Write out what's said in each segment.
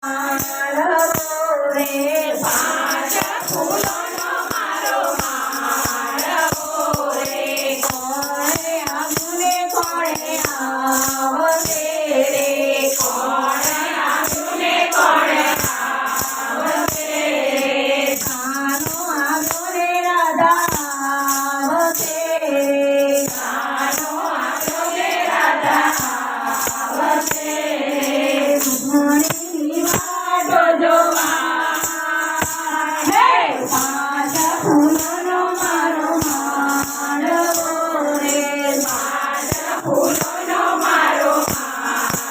માળવો રે પાંચ ફૂલોનો મારો માળવો રે કોણે આંગણે કોણે આવશે રે કોણે આંગણે કોણે આવશે રે કાનો આંગણે રાધા આવશે રે કાનો આંગણે રાધા આવશે રે સુખમણીની વાટો જોવા હે પાંચ ફૂલોનો મારો માળવો રે પાંચ ફૂલોનો મારો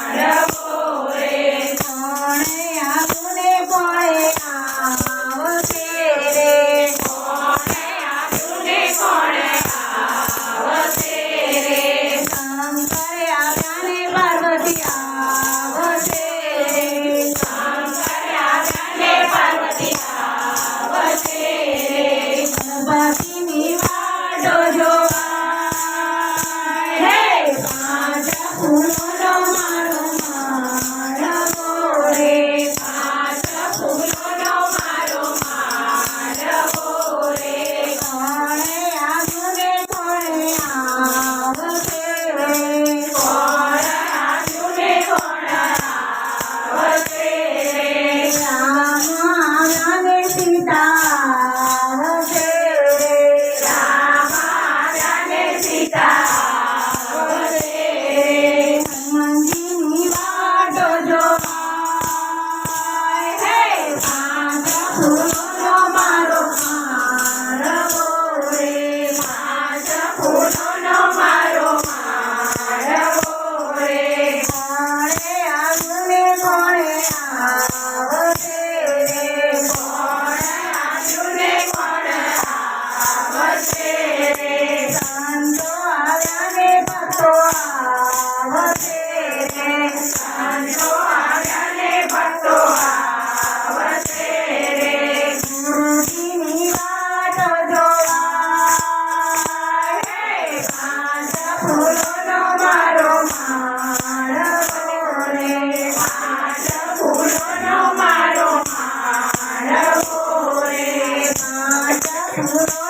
માળવો રે કોણે આંગણે કોણે આવશે રે કોણે આંગણે કોણે આવશે રે શંકર આવ્યા ને પાર્વતી આવશે રે શંકર આવ્યા ને પાર્વતી આવશે રે ગણપતિની વાટો જોવા હે પાંચ ફૂલોનો મારો માળવો રે પાંચ ફૂલોનો મારો માળવો રે કોણે આંગણે કોણે આવશે રે કોણે આંગણે કોણે આવશે રે રામ આવ્યા ને સીતા આવશે રે રામ આવ્યા ને સીતા આવશે રે હનુમાનજીની વાટો જોવા હે પાંચ ફૂલોનો મારો માળવો રે પાંચ ફૂલોનો મારો માળવો રે કોણે આંગણે કોણે આવશે રે કોણે આંગણે કોણે આવશે રે સંતો આવ્યા ને ભક્તો આવશે રે સંતો આવ્યા ને ભક્તો આવશે રે ગુરુજીની વાટો જોવા હે પાંચ ફૂલોનો મારો માળવો રે પાંચ ફૂલોનો મારો માળવો રે પાંચ ફૂલો